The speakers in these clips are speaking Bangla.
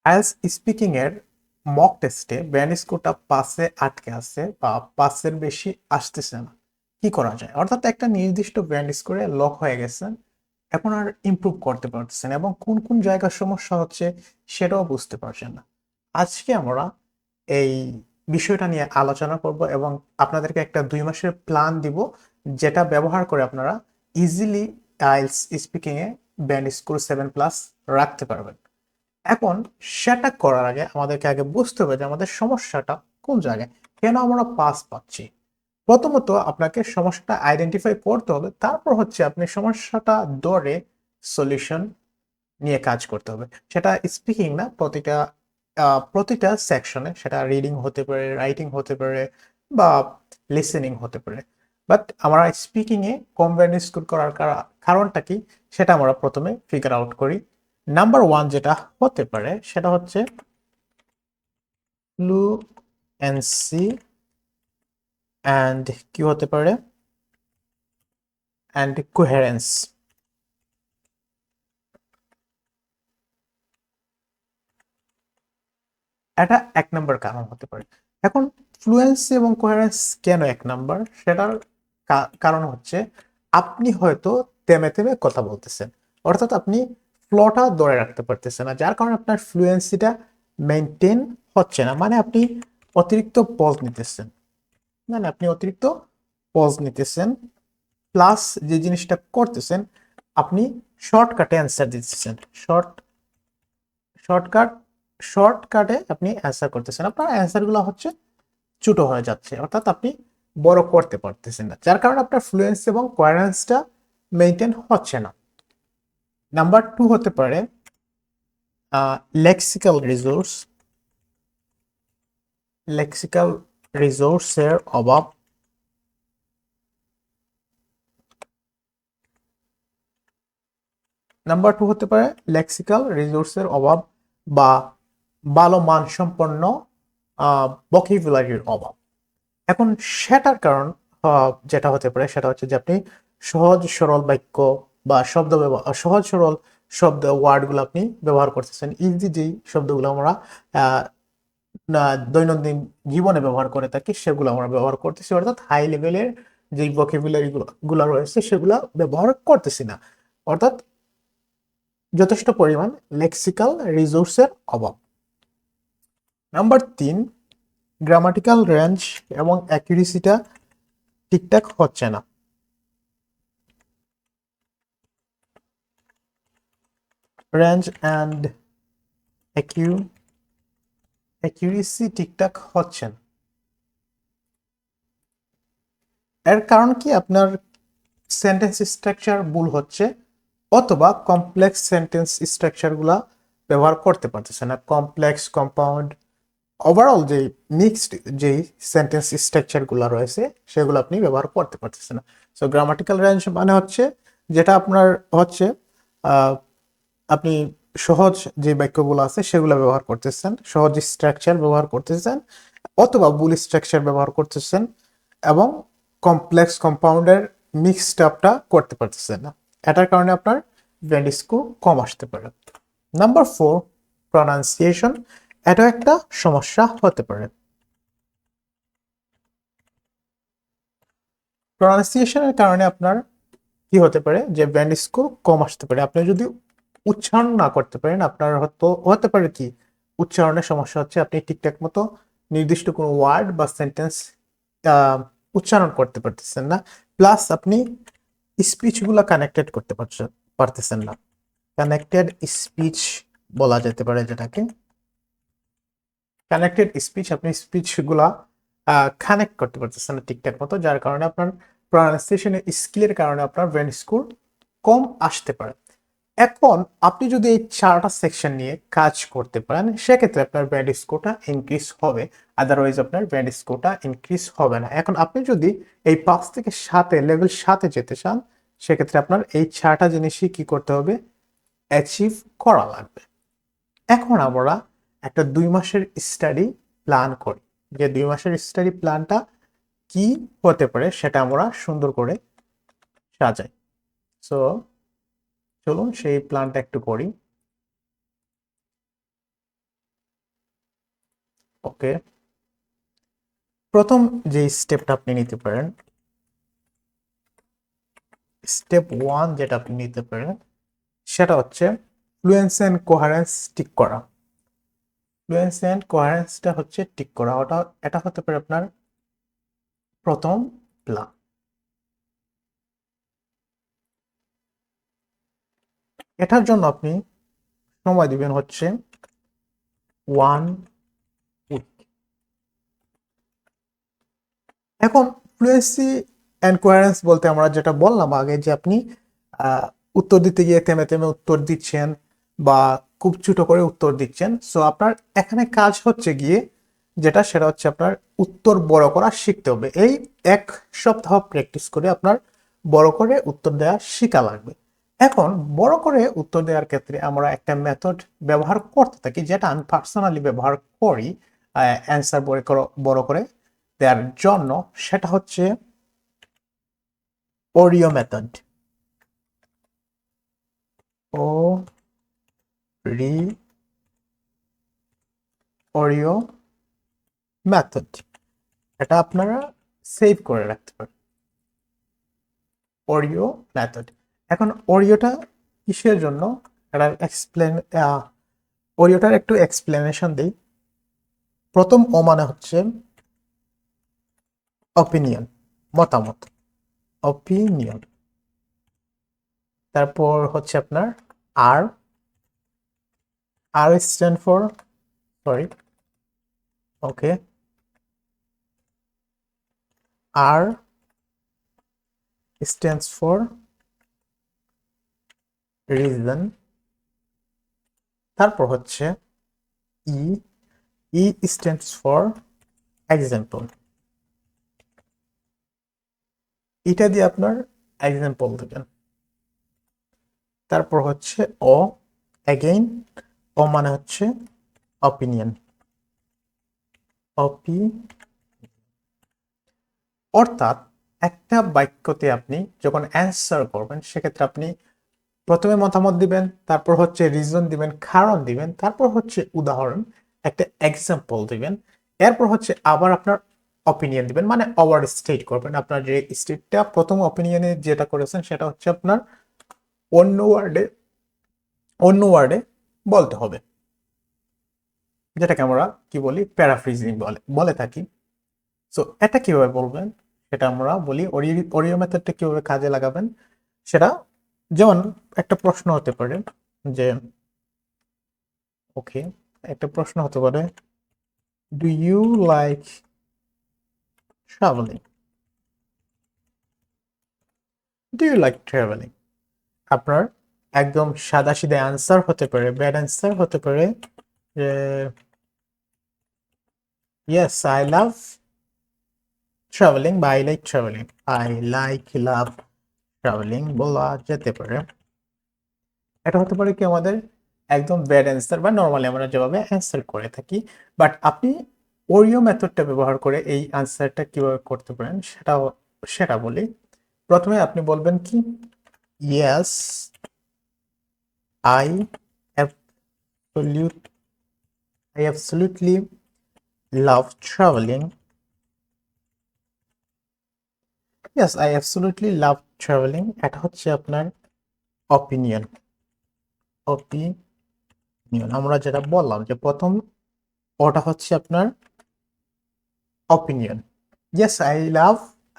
আইএলটিএস স্পিকিং এর মক টেস্টে ব্যান্ড স্কোরটা 5-এ আটকে আছে বা 5-এর বেশি আসতেছে না। কি করা যায়? অর্থাৎ একটা নির্দিষ্ট ব্যান্ড স্কোরে লক হয়ে গেছেন, এখন আর ইমপ্রুভ করতে পারতেছেন এবং কোন কোন জায়গার সমস্যা হচ্ছে সেটাও বুঝতে পারছেন না। আজকে আমরা এই বিষয়টা নিয়ে আলোচনা করব এবং আপনাদেরকে একটা 2 মাসের প্ল্যান দিব, যেটা ব্যবহার করে আপনারা easily IELTS speaking a band score 7+ রাখতে পারবেন। এখন সেটা করার আগে আমাদেরকে আগে বুঝতে হবে যে আমাদের সমস্যাটা কোন জায়গায়, কেন আমরা পাস পাচ্ছি। প্রথমত আপনাকে সমস্যাটা আইডেন্টিফাই করতে হবে, তারপর হচ্ছে আপনি সমস্যাটা ধরে সলিউশন নিয়ে কাজ করতে হবে। সেটা স্পিকিং না, প্রতিটা সেকশনে, সেটা রিডিং হতে পারে, রাইটিং হতে পারে বা লিসেনিং হতে পারে। বাট আমরা স্পিকিং এ কম ব্যান্ড স্কোর করার কারণটা কি সেটা আমরা প্রথমে ফিগার আউট করি। নাম্বার ওয়ান যেটা হতে পারে সেটা হচ্ছে ফ্লুয়েন্সি, অ্যান্ড কি হতে পারে, অ্যান্ড কোহেরেন্স। এটা 1 নম্বর কারণ হতে পারে। এখন ফ্লুয়েন্সি এবং কোহেরেন্স কেন 1 নম্বর, সেটার কারণ হচ্ছে আপনি হয়তো থেমে থেমে কথা বলতেছেন, অর্থাৎ আপনি ফ্লোটা ধরে রাখতে পারতেছেন না, যার কারণে আপনার ফ্লুয়েন্সিটা মেনটেন হচ্ছে না। মানে আপনি অতিরিক্ত পজ নিতেছেন, মানে আপনি অতিরিক্ত পজ নিতেছেন, প্লাস যে জিনিসটা করতেছেন আপনি শর্টকাটে অ্যান্সার দিতেছেন। শর্টকাট শর্টকাটে আপনি অ্যান্সার করতেছেন, আপনার অ্যান্সারগুলো হচ্ছে ছোট হয়ে যাচ্ছে, অর্থাৎ আপনি বড় করতে পারতেছেন না, যার কারণে আপনার ফ্লুয়েন্সি এবং কোয়ারেন্সটা মেনটেন হচ্ছে না। নাম্বার টু হতে পারে লেক্সিক্যাল রিসোর্স, লেক্সিক্যাল রিসোর্সের অভাব। নাম্বার টু হতে পারে লেক্সিক্যাল রিসোর্সের অভাব বা ভালো মানসম্পন্ন ভোকাবুলারির অভাব। এখন সেটার কারণ যেটা হতে পারে সেটা হচ্ছে যে আপনি সহজ সরল বাক্য বা শব্দ ব্যবহার, সহজ সরল শব্দ ওয়ার্ডগুলো আপনি ব্যবহার করতেছেন। ইজি যেই শব্দগুলো আমরা আহ, দৈনন্দিন জীবনে ব্যবহার করে থাকি সেগুলো আমরা ব্যবহার করতেছি, অর্থাৎ হাই লেভেলের যেই ভোকাবুলারি গুলো রয়েছে সেগুলো ব্যবহার করতেছি না, অর্থাৎ যথেষ্ট পরিমাণ লেক্সিক্যাল রিসোর্সের অভাব। নাম্বার তিন, গ্রামাটিক্যাল রেঞ্জ এবং অ্যাকুরেসিটা ঠিকঠাক হচ্ছে না। রেঞ্জ অ্যান্ড অ্যাকিউরেসি ঠিকঠাক হচ্ছে না। এর কারণ কি, আপনার সেন্টেন্স স্ট্রাকচার ভুল হচ্ছে, অথবা কমপ্লেক্স সেন্টেন্স স্ট্রাকচারগুলা ব্যবহার করতে পারতেছে না। কমপ্লেক্স, কম্পাউন্ড, ওভারঅল যে মিক্সড যেই সেন্টেন্স স্ট্রাকচারগুলো রয়েছে সেগুলো আপনি ব্যবহার করতে পারতেছেন না। সো গ্রামাটিক্যাল রেঞ্জ মানে হচ্ছে যেটা আপনার হচ্ছে আহ, আপনি সহজ যে বাক্যগুলো আছে সেগুলো ব্যবহার করতেছেন, সহজ স্ট্রাকচার ব্যবহার করতেছেন, অথবা বুল স্ট্রাকচার ব্যবহার করতেছেন, এবং কমপ্লেক্স কম্পাউন্ডের মিক্সড আপটা করতে পারতেছেন না। এটার কারণে আপনার ব্যান্ড স্কোর কম আসতে পারে। Number four, pronunciation. এটা একটা সমস্যা হতে পারে। প্রনাউন্সিয়েশনের কারণে আপনার কি হতে পারে যে ব্যান্ড স্কোর কম আসতে পারে। আপনি যদি উচ্চারণ না করতে পারেন, আপনার হয়তো হতে পারে কি উচ্চারণের সমস্যা হচ্ছে, আপনি ঠিকঠাক মতো নির্দিষ্ট কোনো ওয়ার্ড বা সেন্টেন্স উচ্চারণ করতে পারতেছেন না, প্লাস আপনি স্পিচগুলো কানেক্টেড করতে পারতেছেন না। কানেক্টেড স্পিচ বলা যেতে পারে যেটাকে, কানেক্টেড স্পিচ, আপনি স্পিচগুলা কানেক্ট করতে পারতেছেন না ঠিকঠাক মতো, যার কারণে আপনার প্রনাউন্সিয়েশনের স্কিলের কারণে আপনার ব্রেন স্কোর কম আসতে পারে। এখন আপনি যদি এই 4টা সেকশন নিয়ে কাজ করতে পারেন সেক্ষেত্রে আপনার ব্যান্ড স্কোরটা ইনক্রিজ হবে, আদারওয়াইজ আপনার ব্যান্ড স্কোরটা ইনক্রিজ হবে না। এখন আপনি যদি এই 5 থেকে 7-এ লেভেল 7-এ যেতে চান সেক্ষেত্রে আপনার এই 4টা জিনিসই কি করতে হবে, অ্যাচিভ করা লাগবে। এখন আমরা একটা 2 মাসের স্টাডি প্ল্যান করি, যে 2 মাসের স্টাডি প্ল্যানটা কি হতে পারে সেটা আমরা সুন্দর করে সাজাই। সো চলুন সেই প্ল্যানটা একটু করি। ওকে, প্রথম যে স্টেপটা আপনি নিতে পারেন, স্টেপ 1 যেটা আপনি নিতে পারেন সেটা হচ্ছে ফ্লুয়েন্সি অ্যান্ড কোহারেন্স ঠিক করা। ফ্লুয়েন্সি অ্যান্ড কোহারেন্সটা হচ্ছে ঠিক করা, এটা হতে পারে আপনার প্রথম প্ল্যান। এটার জন্য আপনি সময় দিবেন হচ্ছে 1 উইক। এখন ফ্লুয়েন্সি অ্যান্ড কোয়ারেন্স বলতে আমরা যেটা বললাম আগে, যে আপনি আহ, উত্তর দিতে গিয়ে থেমে থেমে উত্তর দিচ্ছেন বা খুব ছোট করে উত্তর দিচ্ছেন। সো আপনার এখানে কাজ হচ্ছে গিয়ে যেটা, সেটা হচ্ছে আপনার উত্তর বড় করা শিখতে হবে। এই 1 সপ্তাহ প্র্যাকটিস করে আপনার বড় করে উত্তর দেওয়া শিখা লাগবে। এখন বড় করে উত্তর দেওয়ার ক্ষেত্রে আমরা একটা মেথড ব্যবহার করতে থাকি, যেটা আমি পার্সোনালি ব্যবহার করি অ্যান্সার বড় করে দেওয়ার জন্য। সেটা হচ্ছে ওরিও মেথড। ও রি ওরিও মেথড, এটা আপনারা সেভ করে রাখতে পারেন, ওরিও মেথড। এখন ওরিওটা কিসের জন্য, এটা ওরিওটার একটু এক্সপ্লেনেশন দিই। প্রথম ও মানে হচ্ছে অপিনিয়ন, মতামত, অপিনিয়ন। তারপর হচ্ছে আপনার R, R stand for, sorry, okay, R stands for reason. তারপর হচ্ছে E, E stands for example. এটা দিয়ে আপনার এক্সাম্পল দেবেন। তারপর হচ্ছে ও, অ্যাগেইন ও মানে হচ্ছে অপিনিয়ন, অপি, অর্থাৎ একটা বাক্যতে আপনি যখন অ্যান্সার করবেন সেক্ষেত্রে আপনি প্রথমে মতামত দিবেন, তারপর হচ্ছে রিজন দিবেন, কারণ দিবেন, তারপর হচ্ছে উদাহরণ, একটা এক্সাম্পল দিবেন, এরপর হচ্ছে আবার আপনার অপিনিয়ন দিবেন, মানে ওভার স্টেট করবেন। আপনার যে স্টেটটা প্রথম অপিনিয়নে যেটা করেছেন সেটা হচ্ছে আপনার অন্য ওয়ার্ডে, অন্য ওয়ার্ডে বলতে হবে, যেটাকে আমরা কি বলি, প্যারাফ্রেজিং বলে বলে থাকি। সো এটা কিভাবে বলবেন সেটা আমরা বলি, ওরিও মেথডটা কিভাবে কাজে লাগাবেন সেটা। যেমন একটা প্রশ্ন হতে পারে যে, ওকে, একটা প্রশ্ন হতে পারে, do you like travelling, do you like travelling. আপনার একদম সাদাসিধে অ্যান্সার হতে পারে, ব্যাড অ্যান্সার হতে পারে যে ইয়েস আই লাভ ট্রাভেলিং বা I like travelling, I like love travelling বলা যেতে পারে। এটা হতে পারে কি আমাদের একদম ব্যাড অ্যান্সার বা নর্মালি আমরা যেভাবে অ্যান্সার করে থাকি। বাট আপনি ওরিও মেথডটা ব্যবহার করে এই অ্যান্সারটা কিভাবে করতে পারেন সেটা বলি। প্রথমে আপনি বলবেন কি, yes I absolute I absolutely love travelling, yes I absolutely love travelling. এটা হচ্ছে আপনার অপিনিয়ন, অপিনিয়ন আমরা যেটা বললাম যে প্রথম ওটা হচ্ছে আপনার opinion. Yes,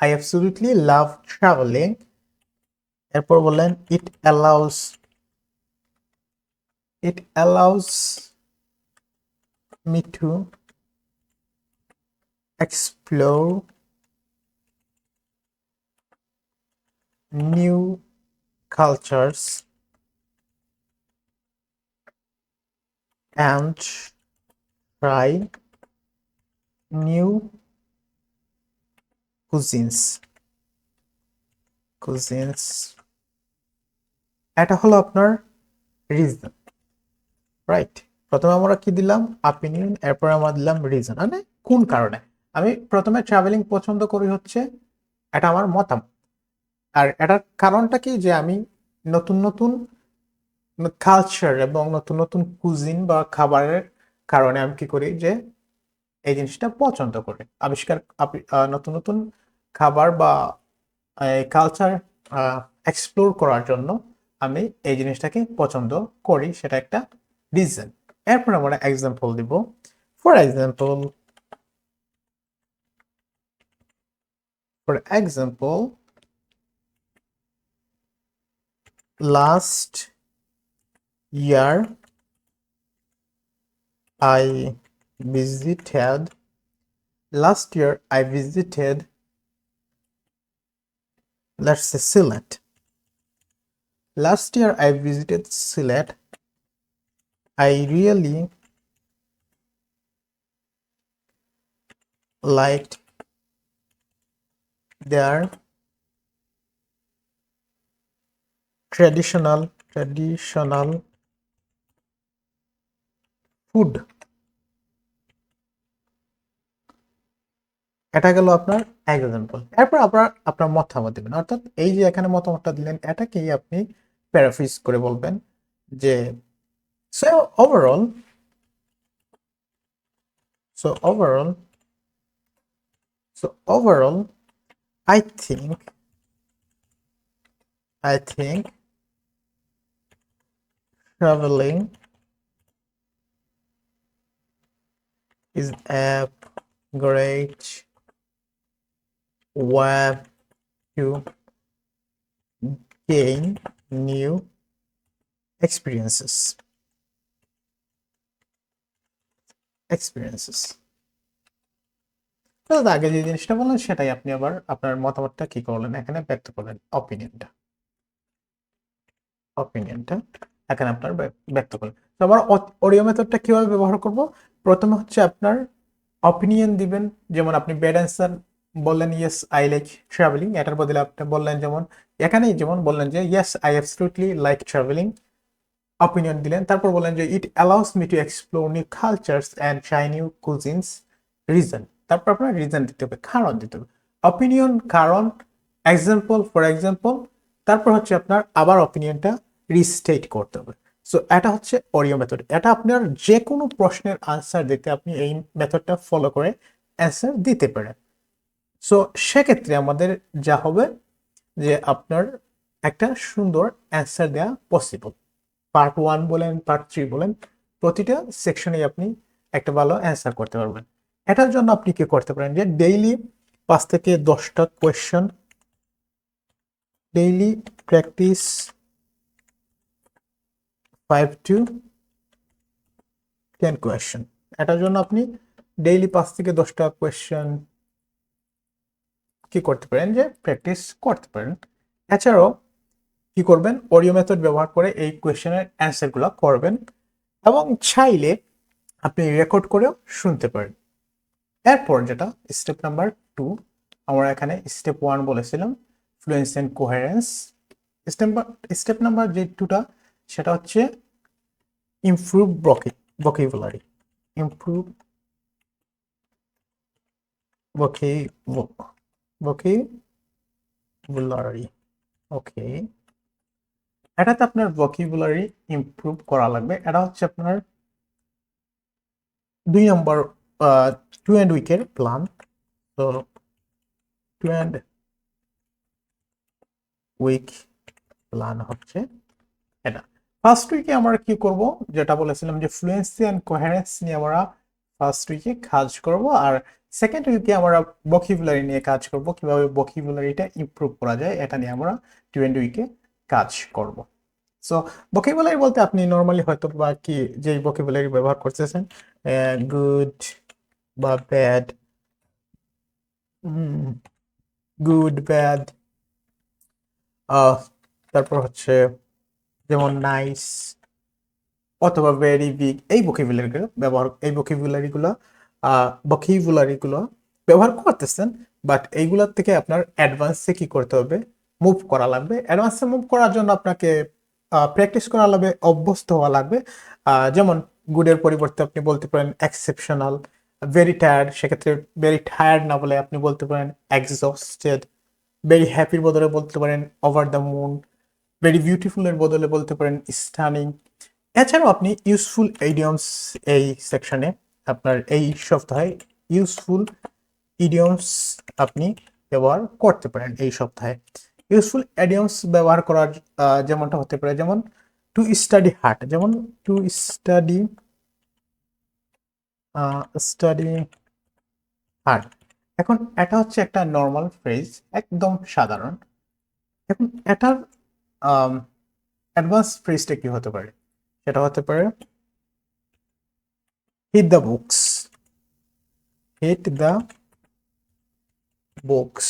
I absolutely love traveling. এরপর বললেন it allows me to explore new cultures and try new cuisines. এটা হলো আপনার রিজন, রাইট? প্রথমে আমরা কি দিলাম, অপিনিয়ন, এরপর আমরা দিলাম রিজন, মানে কোন কারণে আমি প্রথমে ট্রাভেলিং পছন্দ করি, হচ্ছে এটা আমার মতামত। আর এটার কারণটা কি, যে আমি নতুন নতুন কালচার এবং নতুন নতুন কুজিন বা খাবারের কারণে আমি কি করি, যে এই জিনিসটা পছন্দ করে। নতুন নতুন খাবার বা কালচার এক্সপ্লোর করার জন্য আমি এই জিনিসটাকে পছন্দ করি, সেটা একটা রিজন। এরপর আমরা এক্সাম্পল দিব। For example, last year I visited last year I visited, let's say, Sylhet. Last year I visited Sylhet. I really liked their traditional food. এটা গেল আপনার এক্সাম্পল। এরপর আপনার আপনার মতামত দিবেন, অর্থাৎ এই যে এখানে মতামতটা দিলেন এটাকেই আপনি প্যারাফ্রেজ করে বলবেন যে so overall so overall so overall I think traveling is a great way to gain new experiences. তো আগে যে জিনিসটা বললেন সেটাই আপনি আবার আপনার মতামতটা কি করলেন, এখানে ব্যক্ত করলেন অপিনিয়নটা এখানে আপনার ব্যক্ত করলেন। তো আবার অডিও মেথডটা কিভাবে ব্যবহার করব? প্রথমে হচ্ছে আপনার অপিনিয়ন দিবেন, যেমন আপনি ব্যাড অ্যান্সার বললেন ইয়েস আই লাইক ট্রাভেলিং, এটার বদলে আপনি বললেন যেমন এখানেই যেমন বললেন যে yes I absolutely like travelling, opinion দিলেন। তারপর বললেন যে it allows me to explore new cultures and try new cuisines, reason. তারপর আপনার রিজন দিতে হবে, কারণ দিতে হবে। অপিনিয়ন, কারণ, এক্সাম্পল, ফর এক্সাম্পল, তারপর হচ্ছে আপনার আবার অপিনিয়নটা রিস্টেট করতে হবে। সো এটা হচ্ছে অডিও মেথড। এটা আপনার যে কোনো প্রশ্নের আনসার দিতে আপনি এই মেথডটা ফলো করে অ্যান্সার দিতে পারেন। সো সেক্ষেত্রে আমাদের যা হবে যে আপনার একটা সুন্দর অ্যান্সার দেওয়া পসিবল। পার্ট 1 বলেন, পার্ট 3 বলেন, প্রতিটা সেকশনে আপনি একটা ভালো অ্যান্সার করতে পারবেন। এটার জন্য আপনি কি করতে পারেন যে ডেইলি 5 থেকে 10টা question, daily practice 5 to 10 question. এটার জন্য আপনি ডেইলি 5 থেকে 10টা কোয়েশ্চেন কি করতে পারেন যে প্র্যাকটিস করতে পারেন। এছাড়াও কি করবেন, অডিও মেথড ব্যবহার করে এই কোয়েশ্চেনের অ্যান্সারগুলো করবেন এবং চাইলে আপনি রেকর্ড করেও শুনতে পারেন। এরপর যেটা স্টেপ নাম্বার 2, আমরা এখানে স্টেপ 1 বলেছিলাম fluency and coherence. Step number যে 2টা সেটা হচ্ছে improve vocabulary, improve vocabulary. Okay, এটাতে আপনার ভোকাবুলারি ইমপ্রুভ করা লাগবে। এটা হচ্ছে আপনার 2 নম্বর 2 এন্ড উইকের প্ল্যান। তো 2 এন্ড উইক প্ল্যান হচ্ছে এটা। ফার্স্ট উইকে আমরা কি করব, যেটা বলেছিলাম যে ফ্লুয়েন্সি এন্ড কোহেরেন্স নিয়ে আমরা ফার্স্ট উইকে কাজ করব, আর সেকেন্ড উইকে আমরা ভোকাবুলারি নিয়ে কাজ করব, কিভাবে ভোকাবুলারিটা ইমপ্রুভ করা যায় এটা নিয়ে আমরা 2 এন্ড উইকে কাজ করব। সো ভোকাবুলারি বলতে আপনি নর্মালি হয়তো বা কি যে ভোকাবুলারি ব্যবহার করতেছেন, গুড বা ব্যাড, গুড ব্যাড, তারপর হচ্ছে যেমন নাইস অথবা ভেরি বিগ, এই ভোকাবুলারিগুলো ব্যবহার করতেছেন। বাট এইগুলোর থেকে আপনার অ্যাডভান্সে কি করতে হবে, মুভ করা লাগবে। অ্যাডভান্সে মুভ করার জন্য আপনাকে প্র্যাকটিস করা লাগবে, অভ্যস্ত হওয়া লাগবে। যেমন গুডের পরিবর্তে আপনি বলতে পারেন এক্সেপশনাল, ভেরি টায়ার্ড, সেক্ষেত্রে ভেরি টায়ার্ড না বলে আপনি বলতে পারেন এক্সস্টেড। ভেরি হ্যাপির বদলে বলতে পারেন ওভার দ্য মুন। ভেরি বিউটিফুলের বদলে বলতে পারেন স্টানিং। এছাড়াও আপনি ইউজফুল ইডিয়মস এই সেকশনে আপনার এই সপ্তাহে ইউজফুল ইডিয়মস আপনি ব্যবহার করতে পারেন এই সপ্তাহে। ইউজফুল ইডিয়মস ব্যবহার করার যেমনটা হতে পারে, যেমন টু স্টাডি হার্ড, যেমন টু স্টাডি স্টাডি হার্ড। এখন এটা হচ্ছে একটা নর্মাল ফ্রেজ, একদম সাধারণ। এখন এটার অ্যাডভান্স ফ্রেজটা কি হতে পারে? সেটা হতে পারে hit the books, hit the books,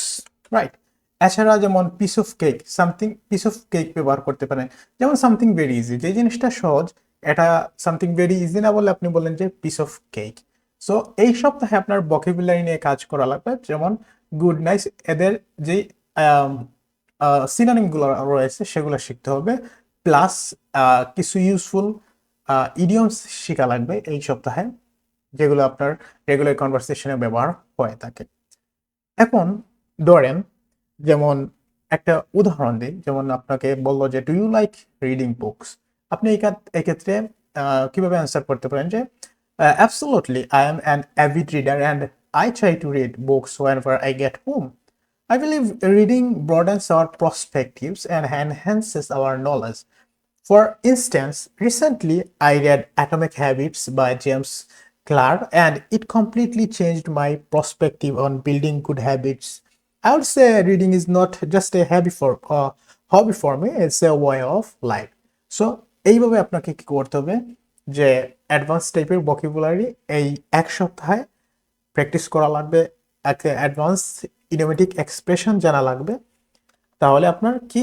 right. এছাড়া যেমন piece of cake, something piece of cake ব্যবহার করতে পারেন, যেমন সামথিং ভেরি ইজি, যে জিনিসটা সহজ এটা সামথিং ভেরি ইজি না বলে আপনি বললেন যে পিস অফ কেক। সো এই সপ্তাহে আপনার ভোকাবুলারি নিয়ে কাজ করা লাগবে, যেমন গুড, নাইস, এদের যেই সিনোনিমগুলো রয়েছে সেগুলো শিখতে হবে, প্লাস কিছু ইউজফুল ইডিয়মস শেখা লাগবে এই সপ্তাহে, যেগুলো আপনার রেগুলার কনভারসেশনে ব্যবহার হয়ে থাকে। এখন ধরেন, যেমন একটা উদাহরণ দিই, যেমন আপনাকে বললো যে do you like reading books, আপনি এক্ষেত্রে কিভাবে অ্যান্সার করতে পারেন যে absolutely I am an avid reader and I try to read books whenever I get home. I believe reading broadens our perspectives and enhances our knowledge. For instance, recently I read Atomic Habits by James Clear, and it completely changed my perspective on building good habits. I would say reading is not just a hobby for me, it's a way of life. So এইভাবে আপনাকে কি করতে হবে, যে অ্যাডভান্স টাইপের ভোকাবুলারি এই এক সপ্তাহে প্র্যাকটিস করা লাগবে, একটা অ্যাডভান্স ইডিওমেটিক এক্সপ্রেশন জানা লাগবে, তাহলে আপনার কি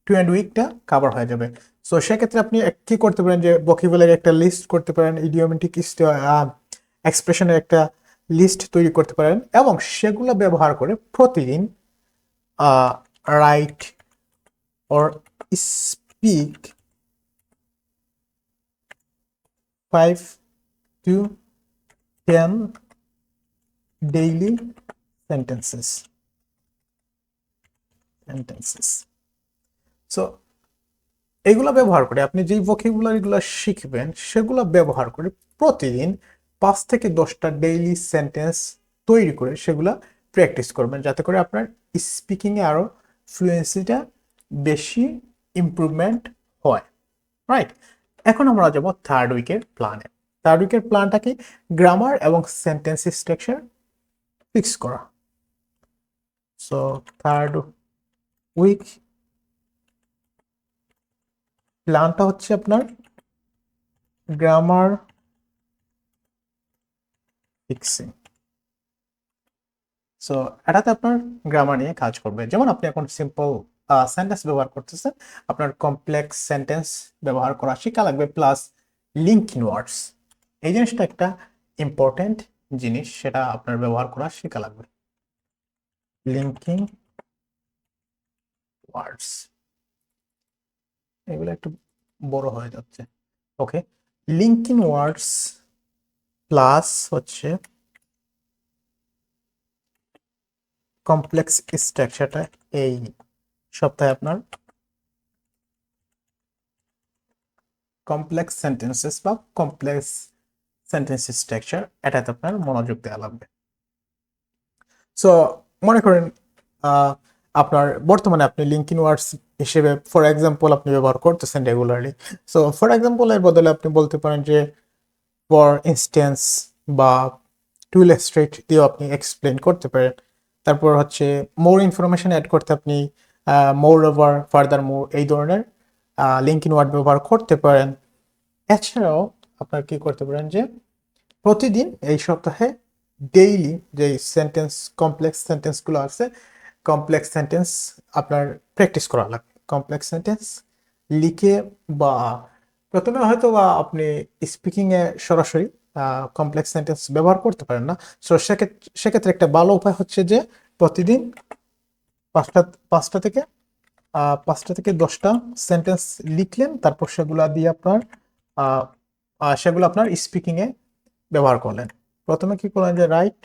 2 উইকটা কাভার হয়ে যাবে। সো সেক্ষেত্রে আপনি কি করতে পারেন, যে ভোকাবুলারি একটা লিস্ট করতে পারেন, ইডিওমেটিক এক্সপ্রেশনের একটা লিস্ট তৈরি করতে পারেন, এবং সেগুলো ব্যবহার করে প্রতিদিন right or speak 5 to 10 daily sentences. So এগুলো ব্যবহার করে আপনি যেই ভোকাবুলারিগুলো শিখবেন সেগুলো ব্যবহার করে প্রতিদিন 5 থেকে 10টা ডেইলি সেন্টেন্স তৈরি করে সেগুলো প্র্যাকটিস করবেন, যাতে করে আপনার স্পিকিংয়ে আরও ফ্লুয়েন্সিটা বেশি ইমপ্রুভমেন্ট হয়, রাইট। এখন আমরা যাব থার্ড উইকের প্ল্যানে। থার্ড উইকের প্ল্যানটা কি? গ্রামার এবং সেন্টেন্স স্ট্রাকচার ফিক্স করা। সো থার্ড উইক প্ল্যানটা হচ্ছে আপনার গ্রামার ফিক্সিং। সো এটাতে আপনার গ্রামার নিয়ে কাজ করবে, যেমন আপনি এখন সিম্পল সেন্টেন্স ব্যবহার করতেছেন, আপনার কমপ্লেক্স সেন্টেন্স ব্যবহার করা শেখা লাগবে, প্লাস লিঙ্কিং ওয়ার্ডস, এই জিনিসটা একটা ইম্পর্টেন্ট জিনিস, সেটা আপনার ব্যবহার করা শেখা লাগবে। লিঙ্কিং ওয়ার্ডস, এগুলো একটু বড় হয়ে যাচ্ছে, ওকে। লিঙ্কিং ওয়ার্ডস প্লাস হচ্ছে কমপ্লেক্স স্ট্রাকচারটা এই সপ্তাহে আপনার কমপ্লেক্স সেন্টেন্সেস বা কমপ্লেক্স সেন্টেন্স স্ট্রাকচার, এটাতে আপনার মনোযোগ দেওয়া লাগবে। সো মনে করেন আপনার বর্তমানে আপনি লিঙ্কিং ওয়ার্ডস হিসেবে ফর এক্সাম্পল আপনি ব্যবহার করতেছেন রেগুলারলি। সো ফর এক্সাম্পল এর বদলে আপনি বলতে পারেন যে ফর ইনস্ট্যান্স বা টু ইলাস্ট্রেট দিয়েও আপনি এক্সপ্লেন করতে পারেন। তারপর হচ্ছে মোর ইনফরমেশন অ্যাড করতে আপনি মোর ওভার, ফার্দার মোর, এই ধরনের লিঙ্কিং ওয়ার্ড ব্যবহার করতে পারেন। এছাড়াও আপনার কি করতে পারেন, যে প্রতিদিন এই সপ্তাহে ডেইলি যে সেন্টেন্স কমপ্লেক্স সেন্টেন্সগুলো আছে, কমপ্লেক্স সেন্টেন্স আপনার প্র্যাকটিস করা লাগবে। কমপ্লেক্স সেন্টেন্স লিখে বা প্রথমে হয়তো বা আপনি স্পিকিংয়ে সরাসরি কমপ্লেক্স সেন্টেন্স ব্যবহার করতে পারেন না। সো সেক্ষেত্রে একটা ভালো উপায় হচ্ছে যে প্রতিদিন পাঁচটা পাঁচটা থেকে 10টা সেন্টেন্স লিখলেন, তারপর সেগুলা দিয়ে আপনার সেগুলো আপনার স্পিকিংয়ে ব্যবহার করলেন। প্রথমে কি করলেন, যে right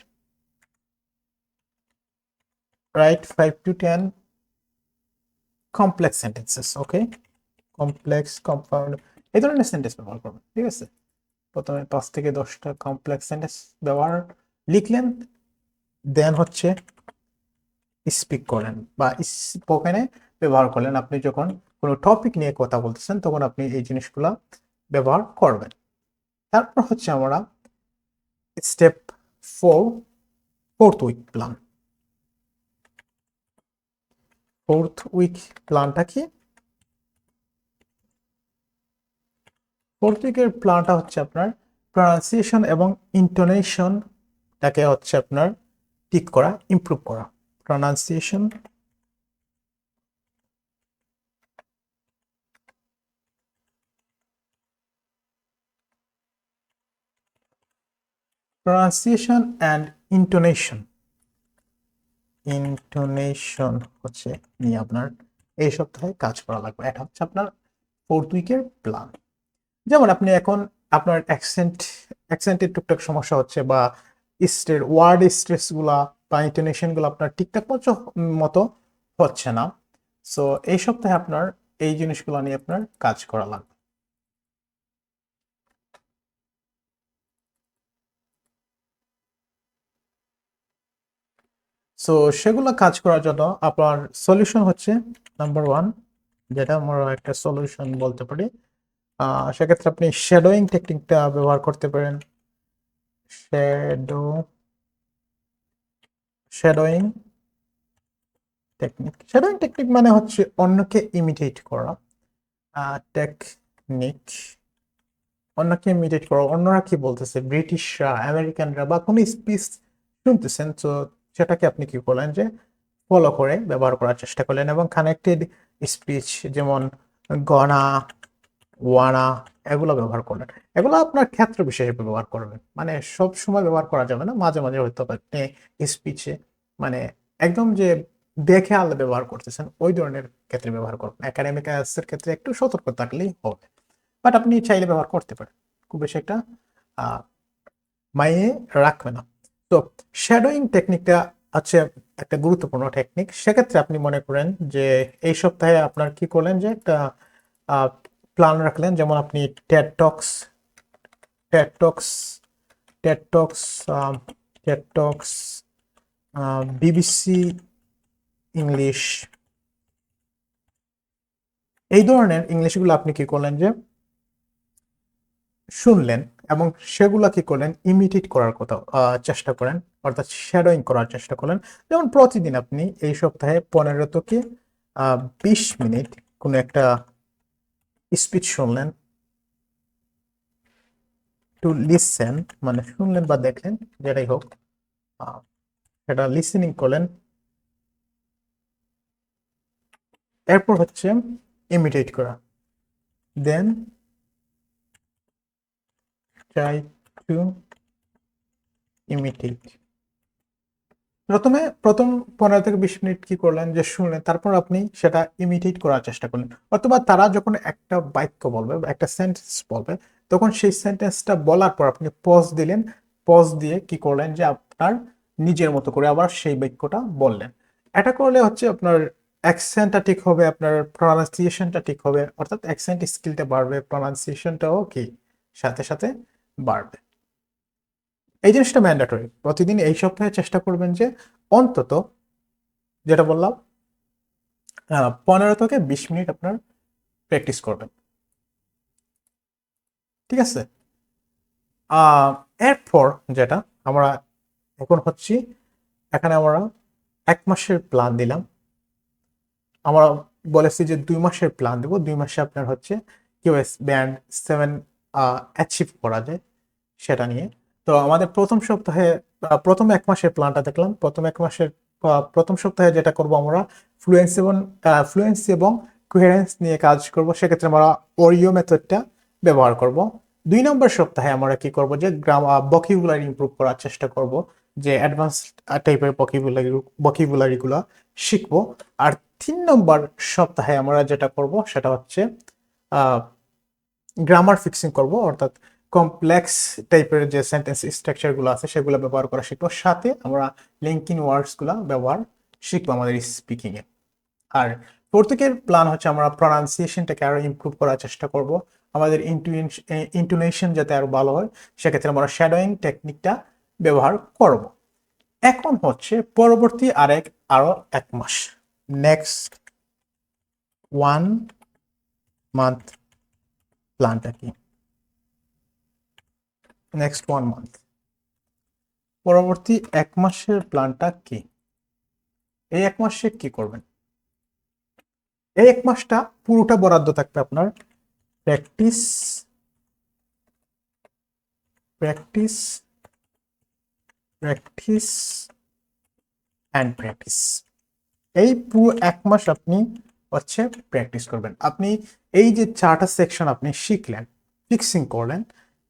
5 to 10 complex sentences, okay, complex compound, এই ধরনের সেন্টেন্স ব্যবহার করবেন, ঠিক আছে। প্রথমে 5 থেকে 10টা কমপ্লেক্স সেন্টেন্স ব্যবহার লিখলেন, দেন হচ্ছে স্পিক করেন বা স্পোকেনে ব্যবহার করলেন। আপনি যখন কোনো টপিক নিয়ে কথা বলতেছেন তখন আপনি এই জিনিসগুলা ব্যবহার করবেন। তারপর হচ্ছে আমরা step 4, fourth week plan. Fourth week প্ল্যানটা কি? ফোর্থ উইকের প্ল্যানটা হচ্ছে আপনার প্রনাউন্সিয়েশন এবং ইন্টোনেশনটাকে হচ্ছে আপনার ঠিক করা, ইমপ্রুভ করা। প্রনাউন্সিয়েশন প্রনাউন্সিয়েশন অ্যান্ড ইন্টোনেশন হচ্ছে নিয়ে আপনার এই সপ্তাহে কাজ করা লাগবে। এটা হচ্ছে আপনার ফোর্থ উইকের প্ল্যান। যেমন আপনি এখন আপনার অ্যাকসেন্টের টুকটাক সমস্যা হচ্ছে, বা ওয়ার্ড স্ট্রেস গুলা বা ইন্টোনেশন গুলো আপনার ঠিকঠাক মতো হচ্ছে না। সো এই সপ্তাহে আপনার এই জিনিসগুলো নিয়ে আপনার কাজ করা লাগবে। সো সেগুলো কাজ করার জন্য আপনার সলিউশন হচ্ছে নাম্বার 1, যেটা আমরা একটা সলিউশন বলতে পারি। সেক্ষেত্রে আপনি শ্যাডোয়িং টেকনিকটা ব্যবহার করতে পারেন। শ্যাডোয়িং টেকনিক মানে হচ্ছে অন্যকে ইমিটেট করা। টেকনিক অন্যকে ইমিটেট করা, অন্যরা কি বলতেছে, ব্রিটিশরা, আমেরিকানরা বা কোনো স্পিচ শুনতেছেন, তো সেটাকে আপনি কি করলেন যে ফলো করে ব্যবহার করার চেষ্টা করলেন। এবং কানেক্টেড স্পিচ যেমন গনা, ওয়ানা, এগুলো ব্যবহার করলেন। এগুলো আপনার ক্ষেত্র বিশেষে ব্যবহার করবেন, মানে সব সময় ব্যবহার করা যাবে না, মাঝে মাঝে হয়তো আপনি স্পিচে মানে একদম যে দেখে আলো ব্যবহার করতেছেন ওই ধরনের ক্ষেত্রে ব্যবহার করবেন। একাডেমিক এর ক্ষেত্রে একটু সতর্ক থাকলেই হবে, বাট আপনি চাইলে ব্যবহার করতে পারেন, খুব বেশি একটা মাইনে রাখবে না। তো শ্যাডোয়িং টেকনিকটা হচ্ছে একটা গুরুত্বপূর্ণ টেকনিক। সেক্ষেত্রে আপনি মনে করেন যে এই সপ্তাহে আপনার কি করলেন যে একটা প্ল্যান রাখলেন, যেমন আপনি টেড টক্স টেড টক্স টেড টক্স টেড টক্স বিবিসি ইংলিশ, এই ধরনের ইংলিশগুলো আপনি কি করলেন যে শুনলেন এবং সেগুলা কি করলেন ইমিটেট করার কথা চেষ্টা করেন, অর্থাৎ শ্যাডোয়িং করার চেষ্টা করলেন। যেমন প্রতিদিন আপনি এই সপ্তাহে 15 থেকে 20 মিনিট কোনো একটা স্পিচ শুনলেন, টু লিসেন মানে শুনলেন বা দেখলেন যেটাই হোক, সেটা লিসেনিং করলেন। এরপর হচ্ছে ইমিটেট করা, দেন ট্রাই টু ইমিটেট। প্রথম 15 থেকে 20 মিনিট কি করলেন যে শুনলেন, তারপর আপনি সেটা ইমিটেট করার চেষ্টা করলেন। অথবা তারা যখন একটা বাক্য বলবে বা একটা সেন্টেন্স বলবে, তখন সেই সেন্টেন্সটা বলার পর আপনি পজ দিলেন, পজ দিয়ে কি করলেন যে আপনার নিজের মতো করে আবার সেই বাক্যটা বললেন। এটা করলে হচ্ছে আপনার অ্যাকসেন্টটা ঠিক হবে, আপনার প্রনাউন্সিয়েশনটা ঠিক হবে, অর্থাৎ অ্যাকসেন্ট স্কিলটা বাড়বে, প্রনাউন্সিয়েশনটাও কি সাথে সাথে বাড়বে। এই জিনিসটা ম্যান্ডেটরি। প্রতিদিন এই সপ্তাহে চেষ্টা করবেন যে অন্তত, যেটা বললাম, 15 থেকে 20 মিনিট আপনার প্র্যাকটিস করবেন। ঠিক আছে? এরপর যেটা আমরা এখন হচ্ছি, এখানে আমরা 1 মাসের প্ল্যান দিলাম। আমরা বলেছি যে 2 মাসের প্ল্যান দেবো, 2 মাসে আপনার হচ্ছে কিউএস ব্যান্ড 7 অ্যাচিভ করা যায় সেটা নিয়ে। তো আমাদের প্রথম সপ্তাহে প্রথম 1 মাসের প্ল্যানটা দেখলাম। প্রথম সপ্তাহে যেটা করব আমরা ফ্লুয়েন্সি এবং কোহেরেন্স নিয়ে কাজ করব। সেক্ষেত্রে আমরা ওরিও মেথডটা ব্যবহার করব। 2 নম্বর সপ্তাহে আমরা কি করব যে ভোকাবুলারি ইমপ্রুভ করার চেষ্টা করব, যে অ্যাডভান্স টাইপের ভোকাবুলারিগুলো শিখবো। আর 3 নম্বর সপ্তাহে আমরা যেটা করব সেটা হচ্ছে গ্রামার ফিক্সিং করব, অর্থাৎ কমপ্লেক্স টাইপের যে সেন্টেন্স স্ট্রাকচার গুলো আছে সেগুলো ব্যবহার করা শিখবো। সাথে আমরা লিঙ্কিং ওয়ার্ডস গুলো ব্যবহার শিখবো আমাদের স্পিকিং এ। আর প্রত্যেকের প্ল্যান হচ্ছে আমরা প্রনাউন্সিয়েশনটাকে আরো ইমপ্রুভ করার চেষ্টা করব। আমাদের ইন্টুনেশন যাতে আরো ভালো হয়, সেক্ষেত্রে আমরা শ্যাডোয়িং টেকনিকটা ব্যবহার করব। এখন হচ্ছে পরবর্তী আরো 1 মাস, নেক্সট 1 মান্থ প্ল্যানটা কি? নেক্সট 1 মান্থ, পরবর্তী 1 মাসের প্ল্যানটা কি? এই 1 মাসে কি করবেন? এই 1 মাসটা পুরোটা বরাদ্দ থাকবে আপনার practice, practice, practice and practice. এই পুরো 1 মাস আপনি হচ্ছে প্র্যাকটিস করবেন। আপনি এই যে 4টা সেকশন আপনি শিখলেন, ফিক্সিং করলেন,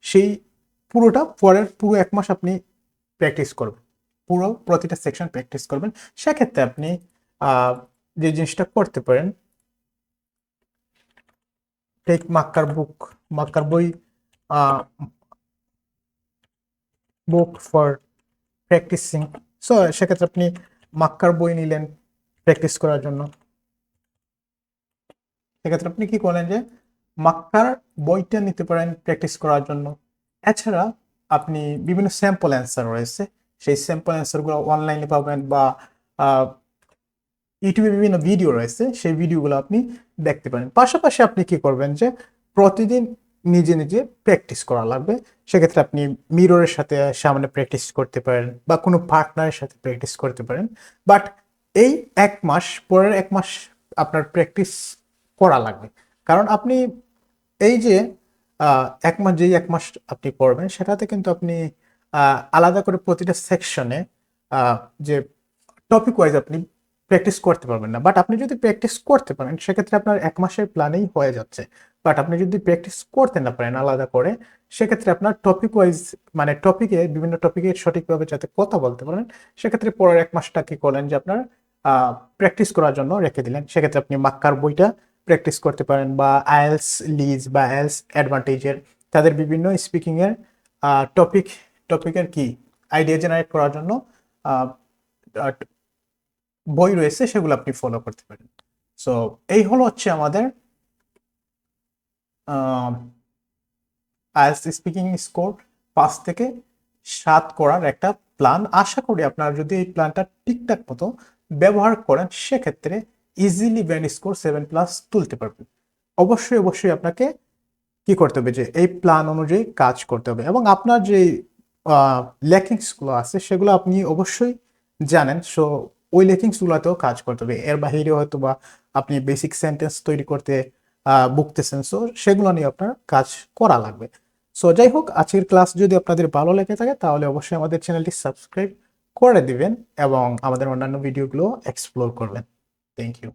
সেই পুরোটা পরের পুরো 1 মাস আপনি প্র্যাকটিস করবেন, পুরো প্রতিটা সেকশন প্র্যাকটিস করবেন। সেক্ষেত্রে আপনি যে জিনিসটা করতে পারেন, টেক মাক্কার বুক, মাক্কার বই, বুক ফর প্র্যাকটিসিং। সো সেক্ষেত্রে আপনি মাক্কার বই নিলেন প্র্যাকটিস করার জন্য। সেক্ষেত্রে আপনি কি করলেন যে মাক্কার বইটা নিতে পারেন প্র্যাকটিস করার জন্য। এছাড়া আপনি বিভিন্ন স্যাম্পল অ্যান্সার রয়েছে, সেই স্যাম্পল অ্যান্সারগুলো অনলাইনে পাবেন, বা ইউটিউবে বিভিন্ন ভিডিও রয়েছে, সেই ভিডিওগুলো আপনি দেখতে পারেন। পাশাপাশি আপনি কি করবেন যে প্রতিদিন নিজে নিজে প্র্যাকটিস করা লাগবে। সেক্ষেত্রে আপনি মিররের সাথে সামনে প্র্যাকটিস করতে পারেন, বা কোনো পার্টনারের সাথে প্র্যাকটিস করতে পারেন। বাট এই 1 মাস, পরের 1 মাস আপনার প্র্যাকটিস করা লাগবে। কারণ আপনি এই যে 1 মাস, যেই 1 মাস আপনি পড়বেন, সেটাতে কিন্তু আপনি আলাদা করে প্রতিটা সেকশনে যে টপিক ওয়াইজ আপনি প্র্যাকটিস করতে পারবেন না। বাট আপনি যদি প্র্যাকটিস করতে পারেন, সেক্ষেত্রে আপনার 1 মাসের প্ল্যানেই হয়ে যাচ্ছে। বাট আপনি যদি প্র্যাকটিস করতে না পারেন আলাদা করে, সেক্ষেত্রে আপনার টপিক ওয়াইজ, মানে বিভিন্ন টপিকে সঠিকভাবে যাতে কথা বলতে পারেন, সেক্ষেত্রে পরের 1 মাসটা কি করলেন যে আপনার প্র্যাকটিস করার জন্য রেখে দিলেন। সেক্ষেত্রে আপনি মাক্কার বইটা প্র্যাকটিস করতে পারেন, বা আইএলস লিজ বা আইএলস অ্যাডভান্টেজের তাদের বিভিন্ন স্পিকিং এর টপিকের কি আইডিয়া জেনারেট করার জন্য বই রয়েছে, সেগুলো আপনি ফলো করতে পারেন। সো এই হলো হচ্ছে আমাদের আইএলটিএস স্পিকিং স্কোর 5 থেকে 7 করার একটা প্ল্যান। আশা করি আপনারা যদি এই প্ল্যানটা ঠিকঠাক মতো ব্যবহার করেন, সেক্ষেত্রে ইজিলি ব্যান্ড স্কোর 7+ তুলতে পারবেন। অবশ্যই অবশ্যই আপনাকে কি করতে হবে, যে এই প্ল্যান অনুযায়ী কাজ করতে হবে, এবং আপনার যে ল্যাকিংসগুলো আছে সেগুলো আপনি অবশ্যই জানেন। সো ওই ল্যাকিংসগুলোতেও কাজ করতে হবে। এর বাহিরে হয়তো বা আপনি বেসিক সেন্টেন্স তৈরি করতে ভুগতেছেন, সো সেগুলো নিয়ে আপনার কাজ করা লাগবে। সো যাই হোক, আজকের ক্লাস যদি আপনাদের ভালো লেগে থাকে, তাহলে অবশ্যই আমাদের চ্যানেলটি সাবস্ক্রাইব করে দিবেন এবং আমাদের অন্যান্য ভিডিওগুলো এক্সপ্লোর করবেন। Thank you.